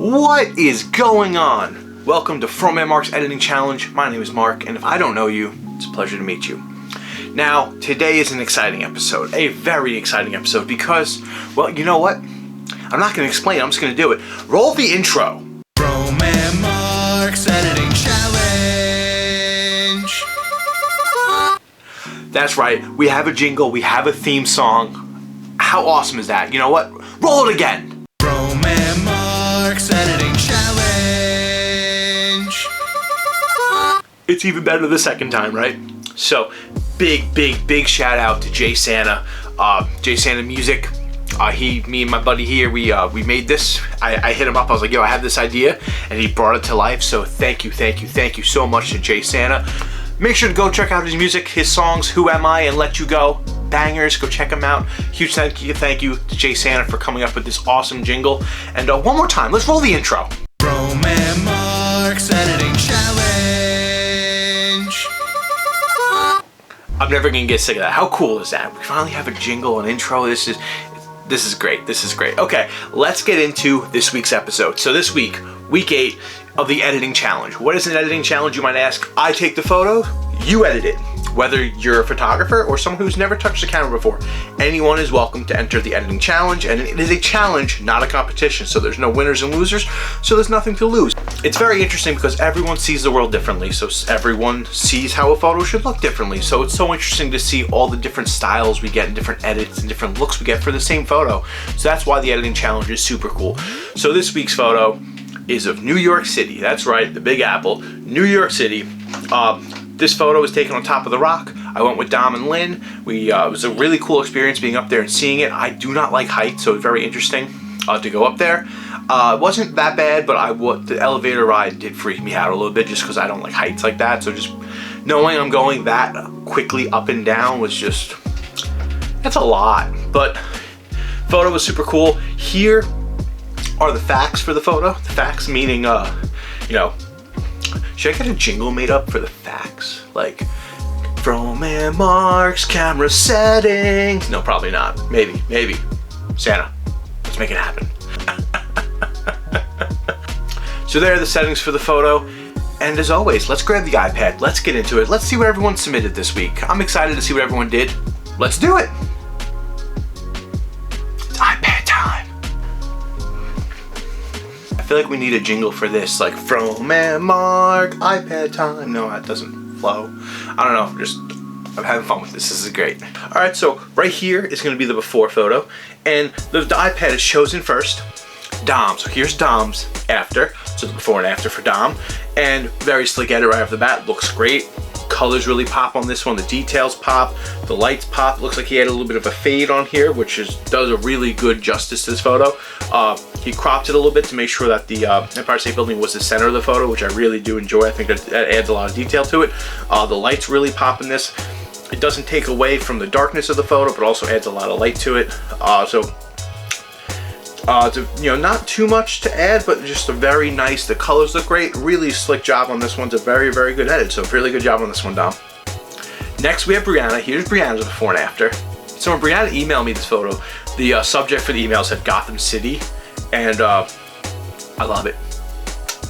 What is going on? Welcome to FroManMark's Editing Challenge. My name is Mark, and if I don't know you, it's a pleasure to meet you. Now, today is an exciting episode, a very exciting episode because, well, you know what? I'm not going to explain, I'm just going to do it. Roll the intro. FroManMark's Editing Challenge. That's right, we have a jingle, we have a theme song. How awesome is that? You know what? Roll it again. FroManMark's Editing Challenge. It's even better the second time, right? So, big shout out to JaySantaMusic. Me and my buddy here, we made this. I hit him up, I was like, yo, I have this idea, and he brought it to life, so thank you so much to JaySanta. Make sure to go check out his music, his songs, Who Am I and Let You Go. Bangers, go check them out. Huge thank you to JaySanta for coming up with this awesome jingle. And one more time, let's roll the intro. FroManMark's Editing Challenge. I'm never gonna get sick of that. How cool is that? We finally have a jingle, an intro. This is great. This is great. Okay, let's get into this week's episode. So this week, week 8 of the editing challenge. What is an editing challenge, you might ask? I take the photo, you edit it. Whether you're a photographer or someone who's never touched a camera before, anyone is welcome to enter the editing challenge, and it is a challenge, not a competition, so there's no winners and losers, so there's nothing to lose. It's very interesting because everyone sees the world differently, so everyone sees how a photo should look differently, so it's so interesting to see all the different styles we get and different edits and different looks we get for the same photo. So that's why the editing challenge is super cool. So this week's photo is of New York City. That's right, the Big Apple, New York City. This photo was taken on top of the rock. I went with Dom and Lynn. It was a really cool experience being up there and seeing it. I do not like heights, so it was very interesting to go up there. It wasn't that bad, but the elevator ride did freak me out a little bit just because I don't like heights like that. So just knowing I'm going that quickly up and down was just, that's a lot. But photo was super cool. Here are the facts for the photo. The facts meaning, should I get a jingle made up for the facts? Like, FroManMark's camera settings. No, probably not. Maybe. Santa, let's make it happen. So there are the settings for the photo. And as always, let's grab the iPad. Let's get into it. Let's see what everyone submitted this week. I'm excited to see what everyone did. Let's do it. It's iPad time. I feel like we need a jingle for this, like FroManMark, iPad time. No, that doesn't flow. I don't know, I'm having fun with this. This is great. All right, so right here is gonna be the before photo, and the iPad is chosen first. Dom, so here's Dom's after, so the before and after for Dom, and very slick edit right off the bat, looks great. Colors really pop on this one, the details pop, the lights pop. Looks like he had a little bit of a fade on here, which does a really good justice to this photo. He cropped it a little bit to make sure that the Empire State Building was the center of the photo, which I really do enjoy. I think that adds a lot of detail to it. The lights really pop in this. It doesn't take away from the darkness of the photo, but also adds a lot of light to it. Not too much to add, but just a very nice, the colors look great, really slick job on this one. It's a very good edit, so really good job on this one, Dom. Next we have Brianna. Here's Brianna's before and after. So when Brianna emailed me this photo, the subject for the email said Gotham City, and I love it.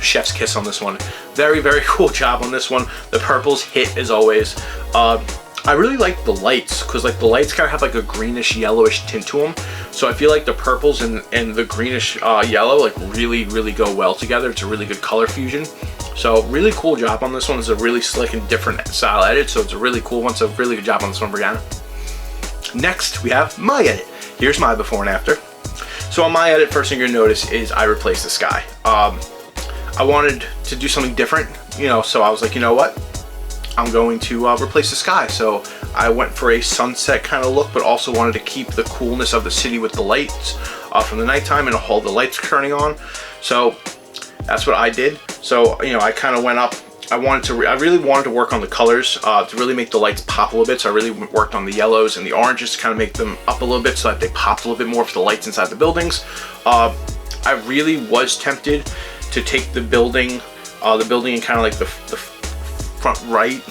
Chef's kiss on this one. Very cool job on this one. The purples hit as always. I really like the lights, because like the lights kind of have like a greenish yellowish tint to them, so I feel like the purples and the greenish yellow like really go well together. It's a really good color fusion, so really cool job on this one. It's a really slick and different style edit, so it's a really cool one. So really good job on this one, Brianna. Next we have my edit. Here's my before and after. So on my edit, first thing you're gonna notice is I replaced the sky. I wanted to do something different, so I was like, you know what, I'm going to replace the sky. So I went for a sunset kind of look, but also wanted to keep the coolness of the city with the lights from the nighttime and all the lights turning on. So that's what I did. So, I kind of went up. I really wanted to work on the colors to really make the lights pop a little bit. So I really worked on the yellows and the oranges to kind of make them up a little bit so that they popped a little bit more for the lights inside the buildings. I really was tempted to take the building and kind of like the front right.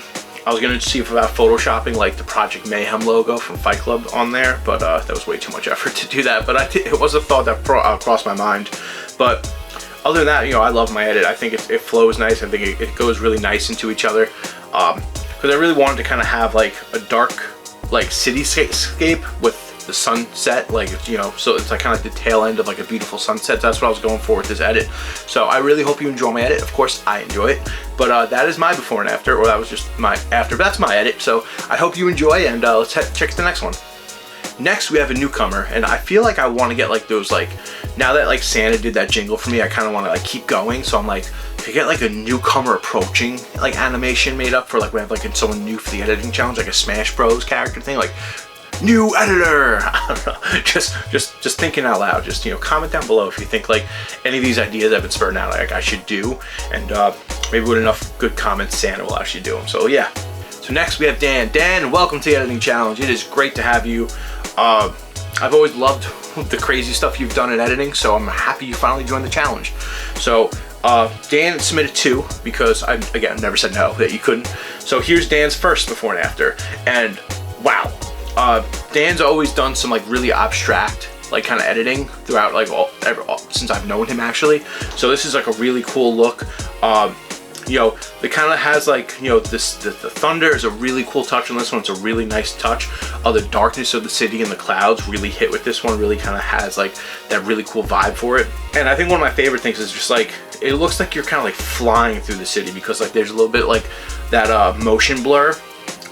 I was gonna see about photoshopping like the Project Mayhem logo from Fight Club on there, but that was way too much effort to do that. But it was a thought that crossed my mind. But other than that, you know, I love my edit. I think it flows nice. I think it goes really nice into each other. Because I really wanted to kind of have like a dark, like cityscape with the sunset, like, you know, so it's like kind of like the tail end of like a beautiful sunset. That's what I was going for with this edit. So I really hope you enjoy my edit. Of course, I enjoy it. But that is my before and after, or that was just my after. But that's my edit. So I hope you enjoy, and let's check the next one. Next, we have a newcomer, and I feel like I want to get like those, like, now that like Santa did that jingle for me, I kind of want to like keep going. So I'm like, to get like a newcomer approaching like animation made up for like we have like someone new for the editing challenge, like a Smash Bros character thing, like new editor. I don't know, just thinking out loud. Just, you know, comment down below if you think like any of these ideas I've been spurting out like I should do, and maybe with enough good comments, Santa will actually do them. So yeah. So next we have Dan. Dan, welcome to the editing challenge. It is great to have you. I've always loved the crazy stuff you've done in editing, so I'm happy you finally joined the challenge. So Dan submitted 2 because I, again, never said no that you couldn't. So here's Dan's first before and after, and wow, Dan's always done some like really abstract like kind of editing throughout like since I've known him actually. So this is like a really cool look. You know, it kind of has like, you know, the thunder is a really cool touch on this one. It's a really nice touch. The darkness of the city and the clouds really hit with this one. Really kind of has like that really cool vibe for it. And I think one of my favorite things is just like, it looks like you're kind of like flying through the city, because like there's a little bit like that motion blur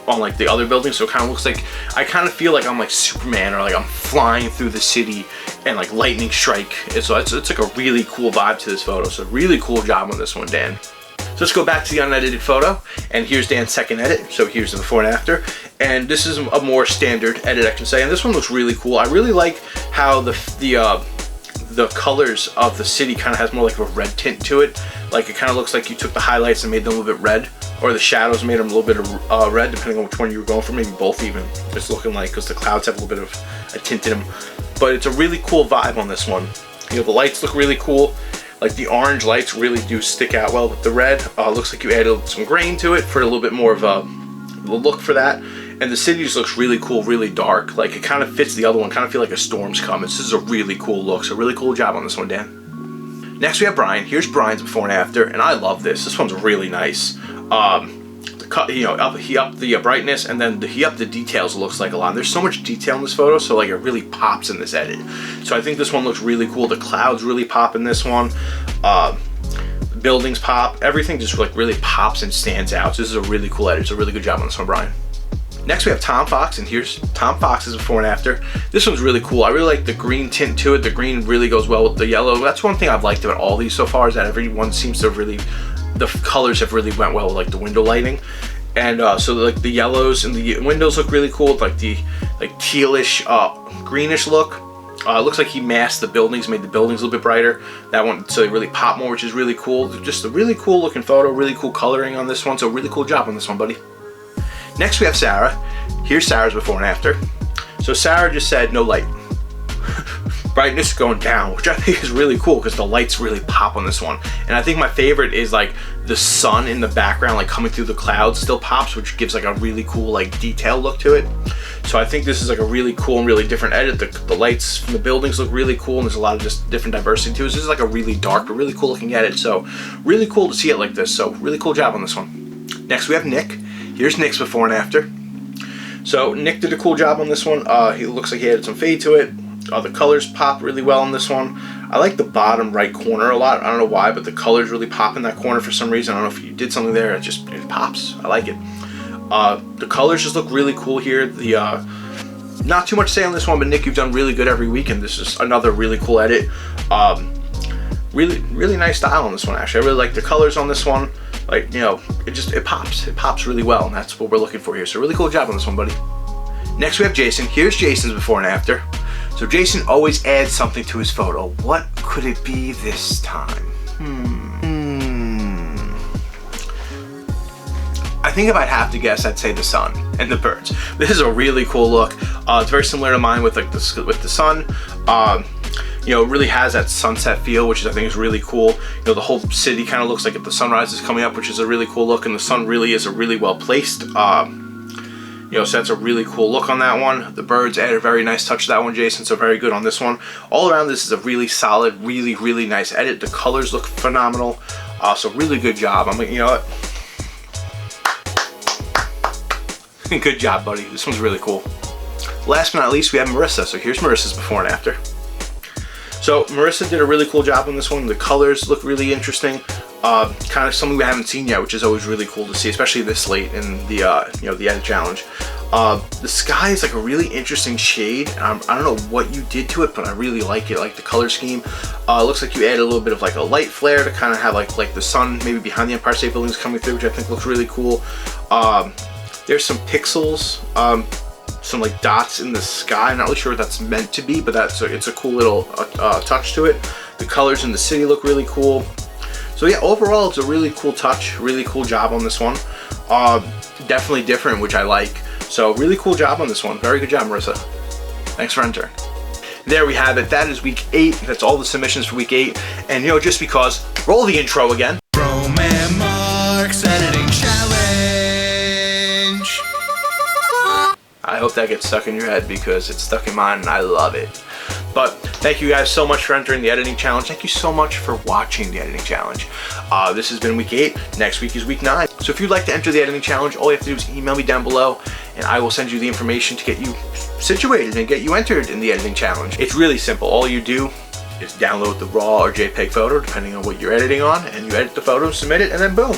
on like the other buildings. So it kind of looks like, I kind of feel like I'm like Superman, or like I'm flying through the city and like lightning strike. And so it's like a really cool vibe to this photo. So really cool job on this one, Dan. So let's go back to the unedited photo, and here's Dan's second edit. So here's the before and after, and this is a more standard edit, I can say, and this one looks really cool. I really like how the colors of the city kind of has more like a red tint to it. Like it kind of looks like you took the highlights and made them a little bit red, or the shadows made them a little bit of red, depending on which one you were going for, maybe both even. It's looking like, because the clouds have a little bit of a tint in them. But it's a really cool vibe on this one. You know, the lights look really cool. Like the orange lights really do stick out well with the red. Looks like you added some grain to it for a little bit more of a look for that. And the city just looks really cool, really dark. Like it kind of fits the other one. Kind of feel like a storm's coming. This is a really cool look. So really cool job on this one, Dan. Next we have Brian. Here's Brian's before and after, and I love this. This one's really nice. You know, he upped the brightness, and then he upped the details. It looks like a lot. There's so much detail in this photo, so like it really pops in this edit. So I think this one looks really cool. The clouds really pop in this one. The buildings pop. Everything just like really pops and stands out. So this is a really cool edit. It's a really good job on this one, Brian. Next we have Tom Fox, and here's Tom Fox's before and after. This one's really cool. I really like the green tint to it. The green really goes well with the yellow. That's one thing I've liked about all these so far, is that everyone seems to really, the colors have really went well with like the window lighting. And so like the yellows and the windows look really cool, like the tealish, greenish look. Looks like he masked the buildings, made the buildings a little bit brighter. That one, so they really pop more, which is really cool. Just a really cool looking photo, really cool coloring on this one. So really cool job on this one, buddy. Next we have Sarah. Here's Sarah's before and after. So Sarah just said no light. Brightness going down, which I think is really cool because the lights really pop on this one. And I think my favorite is like the sun in the background, like coming through the clouds, still pops, which gives like a really cool like detail look to it. So I think this is like a really cool and really different edit. The lights from the buildings look really cool, and there's a lot of just different diversity to it. This is like a really dark but really cool looking edit. So really cool to see it like this. So really cool job on this one. Next we have Nick. Here's Nick's before and after. So Nick did a cool job on this one. He looks like he added some fade to it. The colors pop really well on this one. I like the bottom right corner a lot. I don't know why, but the colors really pop in that corner for some reason. I don't know if you did something there. It pops. I like it. The colors just look really cool here. Not too much to say on this one, but Nick, you've done really good every week, and this is another really cool edit. Really nice style on this one, actually. I really like the colors on this one. Like, you know, it pops really well, and that's what we're looking for here. So really cool job on this one, buddy. Next we have Jason. Here's Jason's before and after. So Jason always adds something to his photo. What could it be this time? I think if I'd have to guess, I'd say the sun and the birds. This is a really cool look. It's very similar to mine with like with the sun. You know, it really has that sunset feel, which I think is really cool. You know, the whole city kind of looks like if the sunrise is coming up, which is a really cool look, and the sun really is a really well placed You know, so that's a really cool look on that one. The birds added a very nice touch to that one, Jason, so very good on this one. All around, this is a really solid, really nice edit. The colors look phenomenal. So really good job. I mean, you know what? Good job, buddy. This one's really cool. Last but not least, we have Marissa. So here's Marissa's before and after. So Marissa did a really cool job on this one. The colors look really interesting. Kind of something we haven't seen yet, which is always really cool to see, especially this late in the you know, the edit challenge. The sky is like a really interesting shade. I don't know what you did to it, but I really like it. Like the color scheme. It looks like you added a little bit of like a light flare to kind of have like the sun maybe behind the Empire State Building is coming through, which I think looks really cool. There's some pixels, some like dots in the sky. I'm not really sure what that's meant to be, but it's a cool little touch to it. The colors in the city look really cool. So yeah, overall it's a really cool touch, really cool job on this one. Definitely different, which I like. So really cool job on this one. Very good job, Marissa. Thanks for entering. There we have it. That is week 8. That's all the submissions for week 8. And you know, just because, roll the intro again. FroManMark's Editing Challenge. I hope that gets stuck in your head because it's stuck in mine and I love it. But thank you guys so much for entering the editing challenge. Thank you so much for watching the editing challenge. This has been week 8. Next week is week 9. So if you'd like to enter the editing challenge, all you have to do is email me down below and I will send you the information to get you situated and get you entered in the editing challenge. It's really simple. All you do is download the RAW or JPEG photo, depending on what you're editing on, and you edit the photo, submit it, and then boom.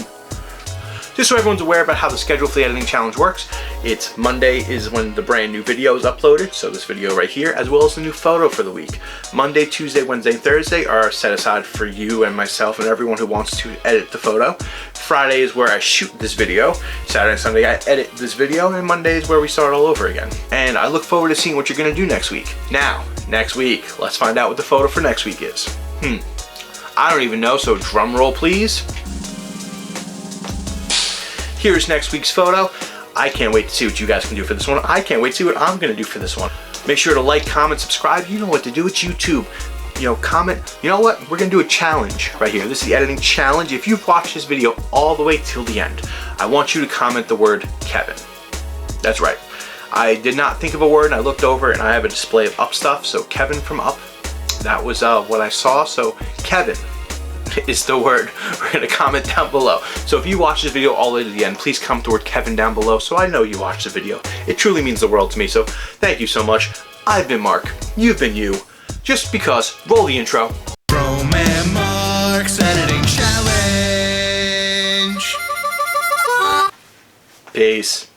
Just so everyone's aware about how the schedule for the editing challenge works, it's Monday is when the brand new video is uploaded, so this video right here, as well as the new photo for the week. Monday, Tuesday, Wednesday, and Thursday are set aside for you and myself and everyone who wants to edit the photo. Friday is where I shoot this video. Saturday and Sunday I edit this video, and Monday is where we start all over again. And I look forward to seeing what you're gonna do next week. Now, next week, let's find out what the photo for next week is. I don't even know, so drum roll please. Here's next week's photo. I can't wait to see what you guys can do for this one. I can't wait to see what I'm gonna do for this one. Make sure to like, comment, subscribe. You know what to do. It's YouTube. You know, comment. You know what? We're gonna do a challenge right here. This is the editing challenge. If you've watched this video all the way till the end, I want you to comment the word Kevin. That's right. I did not think of a word and I looked over and I have a display of up stuff. So Kevin from Up. That was what I saw. So Kevin is the word we're going to comment down below. So if you watch this video all the way to the end, please comment the word Kevin down below so I know you watched the video. It truly means the world to me, so thank you so much. I've been Mark, you've been you. Just because, roll the intro. FroManMark's Editing Challenge. Peace.